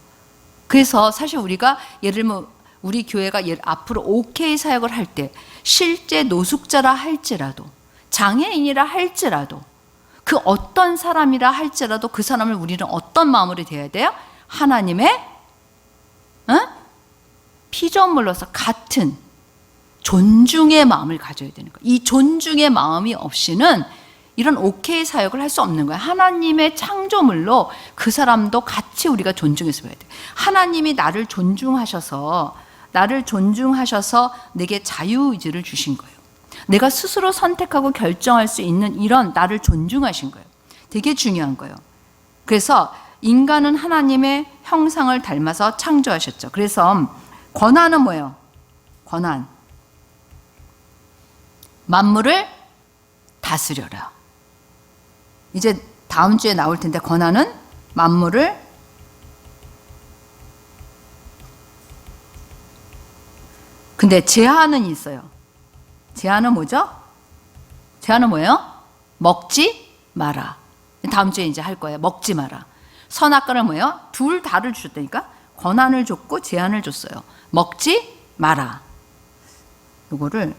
그래서 사실 우리가 예를 들면 우리 교회가 앞으로 OK 사역을 할 때 실제 노숙자라 할지라도 장애인이라 할지라도 그 어떤 사람이라 할지라도 그 사람을 우리는 어떤 마음으로 대해야 돼요? 하나님의 피조물로서 같은 존중의 마음을 가져야 되는 거예요. 이 존중의 마음이 없이는 이런 OK 사역을 할 수 없는 거예요. 하나님의 창조물로 그 사람도 같이 우리가 존중해서 봐야 돼요. 하나님이 나를 존중하셔서 내게 자유의지를 주신 거예요. 내가 스스로 선택하고 결정할 수 있는 이런 나를 존중하신 거예요. 되게 중요한 거예요. 그래서 인간은 하나님의 형상을 닮아서 창조하셨죠. 그래서 권한은 뭐예요? 권한. 만물을 다스려라. 이제 다음 주에 나올 텐데, 권한은 만물을 근데 제한은 있어요. 제한은 뭐죠? 제한은 뭐예요? 먹지 마라. 다음 주에 이제 할 거예요. 먹지 마라. 선악과를 뭐예요? 둘 다를 주셨다니까? 권한을 줬고 제한을 줬어요. 먹지 마라. 요거를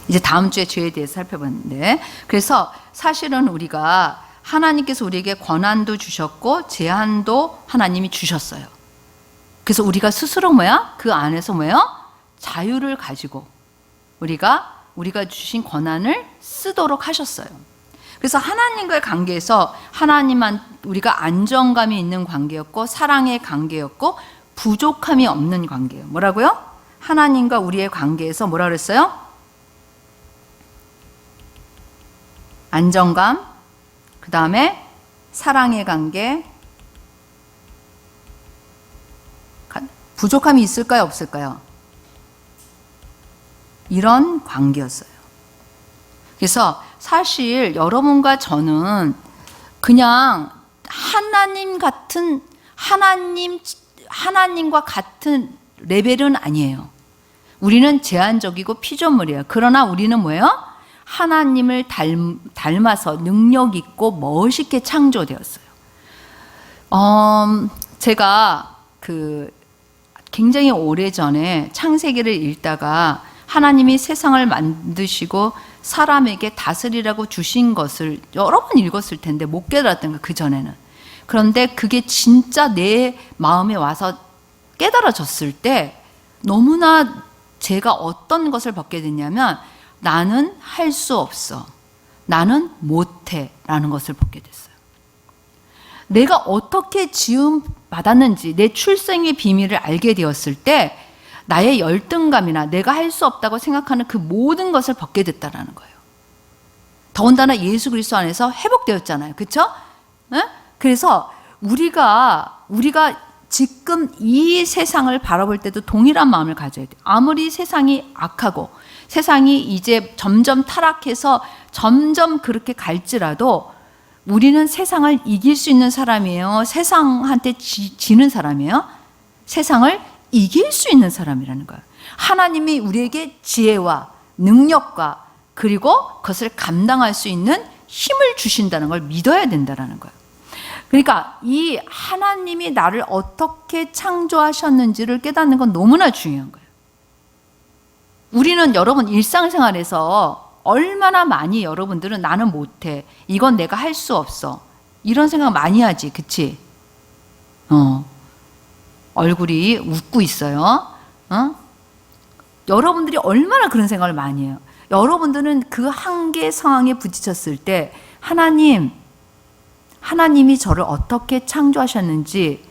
이제 다음 주에 죄에 대해서 살펴봤는데, 그래서 사실은 우리가 하나님께서 우리에게 권한도 주셨고 제한도 하나님이 주셨어요. 그래서 우리가 스스로 그 안에서 자유를 가지고 우리가 주신 권한을 쓰도록 하셨어요. 그래서 하나님과의 관계에서 우리가 안정감이 있는 관계였고 사랑의 관계였고 부족함이 없는 관계예요. 뭐라고요? 하나님과 우리의 관계에서 뭐라 그랬어요? 안정감, 그 다음에 사랑의 관계, 부족함이 있을까요? 없을까요? 이런 관계였어요. 그래서 사실 여러분과 저는 그냥 하나님과 같은 레벨은 아니에요. 우리는 제한적이고 피조물이에요. 그러나 우리는 뭐예요? 하나님을 닮아서 능력 있고 멋있게 창조되었어요. 제가 굉장히 오래전에 창세기를 읽다가 하나님이 세상을 만드시고 사람에게 다스리라고 주신 것을 여러 번 읽었을 텐데 못 깨달았던 거, 그전에는. 그런데 그게 진짜 내 마음에 와서 깨달아졌을 때 너무나 제가 어떤 것을 받게 됐냐면, 나는 할 수 없어, 나는 못해 라는 것을 받게 됐어요. 내가 어떻게 지음 받았는지, 내 출생의 비밀을 알게 되었을 때 나의 열등감이나 내가 할 수 없다고 생각하는 그 모든 것을 벗게 됐다라는 거예요. 더군다나 예수 그리스도 안에서 회복되었잖아요. 그렇죠? 그래서 우리가 지금 이 세상을 바라볼 때도 동일한 마음을 가져야 돼요. 아무리 세상이 악하고 세상이 이제 점점 타락해서 점점 그렇게 갈지라도 우리는 세상을 이길 수 있는 사람이에요? 세상한테 지는 사람이에요? 세상을 이길 수 있는 사람이라는 거예요. 하나님이 우리에게 지혜와 능력과 그리고 그것을 감당할 수 있는 힘을 주신다는 걸 믿어야 된다는 거예요. 그러니까 이 하나님이 나를 어떻게 창조하셨는지를 깨닫는 건 너무나 중요한 거예요. 우리는 여러분 일상생활에서 얼마나 많이 여러분들은 나는 못해, 이건 내가 할 수 없어, 이런 생각 많이 하지, 그치? 얼굴이 웃고 있어요. 여러분들이 얼마나 그런 생각을 많이 해요. 여러분들은 그 한계 상황에 부딪혔을 때 하나님이 저를 어떻게 창조하셨는지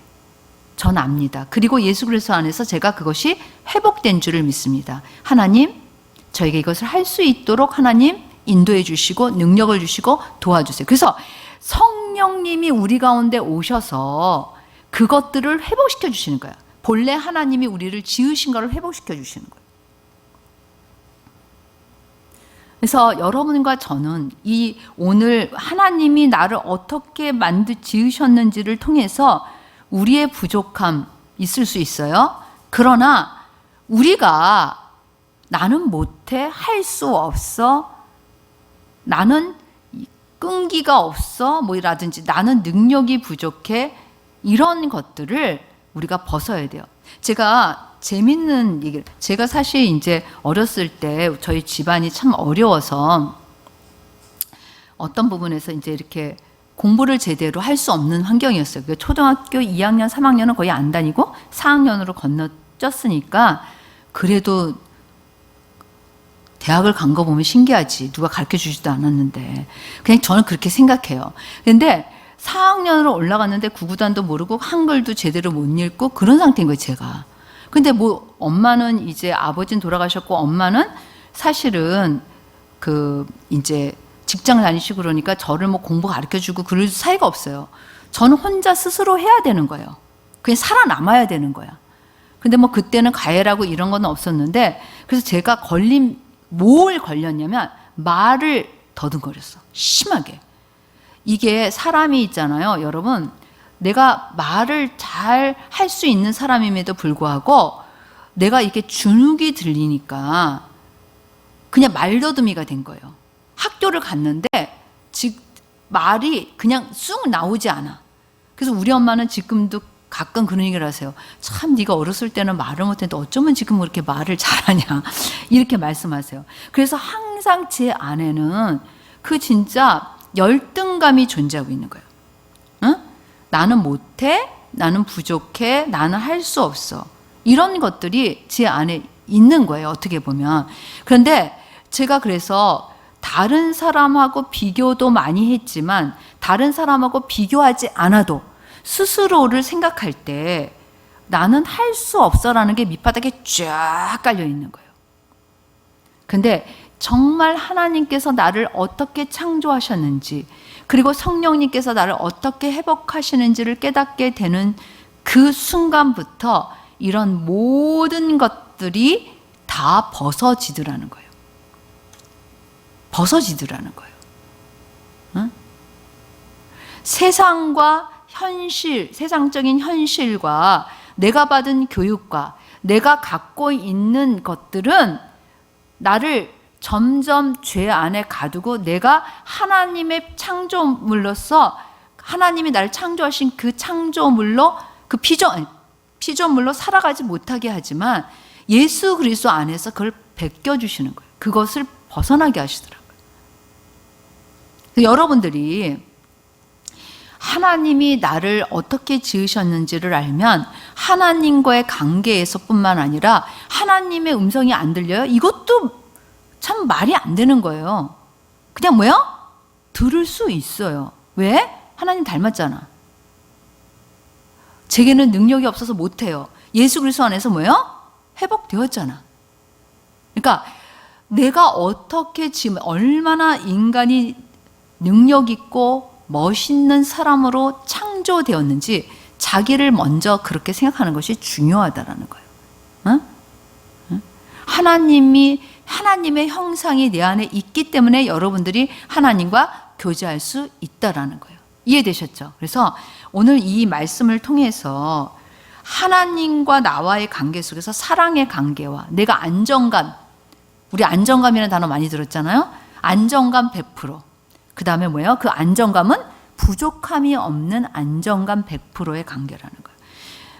전 압니다. 그리고 예수 그리스도 안에서 제가 그것이 회복된 줄을 믿습니다. 하나님, 저에게 이것을 할 수 있도록 하나님 인도해 주시고 능력을 주시고 도와주세요. 그래서 성령님이 우리 가운데 오셔서 그것들을 회복시켜 주시는 거예요. 본래 하나님이 우리를 지으신 것을 회복시켜 주시는 거예요. 그래서 여러분과 저는 이 오늘 하나님이 나를 어떻게 지으셨는지를 통해서 우리의 부족함 있을 수 있어요. 그러나 우리가 나는 못해, 할 수 없어, 나는 끈기가 없어, 뭐라든지 나는 능력이 부족해, 이런 것들을 우리가 벗어야 돼요. 제가 재밌는 얘기를, 제가 사실 이제 어렸을 때 저희 집안이 참 어려워서 어떤 부분에서 이제 이렇게 공부를 제대로 할 수 없는 환경이었어요. 초등학교 2학년, 3학년은 거의 안 다니고 4학년으로 건너뛰었으니까 그래도 대학을 간 거 보면 신기하지. 누가 가르쳐 주지도 않았는데. 그냥 저는 그렇게 생각해요. 근데 4학년으로 올라갔는데 구구단도 모르고 한글도 제대로 못 읽고 그런 상태인 거예요, 제가. 근데 뭐 엄마는 이제 아버지는 돌아가셨고 엄마는 사실은 이제 직장 다니시고 그러니까 저를 뭐 공부 가르쳐 주고 그럴 사이가 없어요. 저는 혼자 스스로 해야 되는 거예요. 그냥 살아남아야 되는 거야. 근데 뭐 그때는 가해라고 이런 건 없었는데 그래서 제가 뭘 걸렸냐면 말을 더듬거렸어. 심하게. 이게 사람이 있잖아요, 여러분. 내가 말을 잘 할 수 있는 사람임에도 불구하고 내가 이게 주눅이 들리니까 그냥 말더듬이가 된 거예요. 학교를 갔는데 말이 그냥 쑥 나오지 않아. 그래서 우리 엄마는 지금도 가끔 그런 얘기를 하세요. 참 네가 어렸을 때는 말을 못했는데 어쩌면 지금 그렇게 말을 잘하냐. 이렇게 말씀하세요. 그래서 항상 제 안에는 그 진짜 열등감이 존재하고 있는 거예요. 응? 나는 못해, 나는 부족해, 나는 할 수 없어. 이런 것들이 제 안에 있는 거예요, 어떻게 보면. 그런데 제가 그래서 다른 사람하고 비교도 많이 했지만 다른 사람하고 비교하지 않아도 스스로를 생각할 때 나는 할 수 없어라는 게 밑바닥에 쫙 깔려 있는 거예요. 근데 정말 하나님께서 나를 어떻게 창조하셨는지 그리고 성령님께서 나를 어떻게 회복하시는지를 깨닫게 되는 그 순간부터 이런 모든 것들이 다 벗어지더라는 거예요. 벗어지더라는 거예요. 응? 세상과 현실, 세상적인 현실과 내가 받은 교육과 내가 갖고 있는 것들은 나를 점점 죄 안에 가두고 내가 하나님의 창조물로서 하나님이 나를 창조하신 그 창조물로 그 피조물로 살아가지 못하게 하지만 예수 그리스도 안에서 그걸 벗겨주시는 거예요. 그것을 벗어나게 하시더라고요. 여러분들이 하나님이 나를 어떻게 지으셨는지를 알면 하나님과의 관계에서뿐만 아니라 하나님의 음성이 안 들려요? 이것도 참 말이 안 되는 거예요. 그냥 뭐야? 들을 수 있어요. 왜? 하나님 닮았잖아. 제게는 능력이 없어서 못해요. 예수 그리스도 안에서 뭐예요? 회복되었잖아. 그러니까 내가 어떻게 지금 얼마나 인간이 능력 있고 멋있는 사람으로 창조되었는지 자기를 먼저 그렇게 생각하는 것이 중요하다라는 거예요. 응? 응? 하나님의 형상이 내 안에 있기 때문에 여러분들이 하나님과 교제할 수 있다라는 거예요. 이해되셨죠? 그래서 오늘 이 말씀을 통해서 하나님과 나와의 관계 속에서 사랑의 관계와 내가 안정감, 우리 안정감이라는 단어 많이 들었잖아요. 안정감 100%. 그 다음에 뭐예요? 그 안정감은 부족함이 없는 안정감 100%의 관계라는 거예요.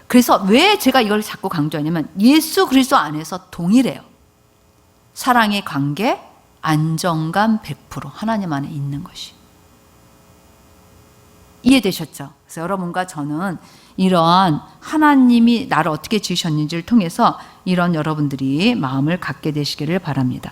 그래서 왜 제가 이걸 자꾸 강조하냐면 예수 그리스도 안에서 동일해요. 사랑의 관계, 안정감 100% 하나님 안에 있는 것이. 이해되셨죠? 그래서 여러분과 저는 이러한 하나님이 나를 어떻게 지으셨는지를 통해서 이런 여러분들이 마음을 갖게 되시기를 바랍니다.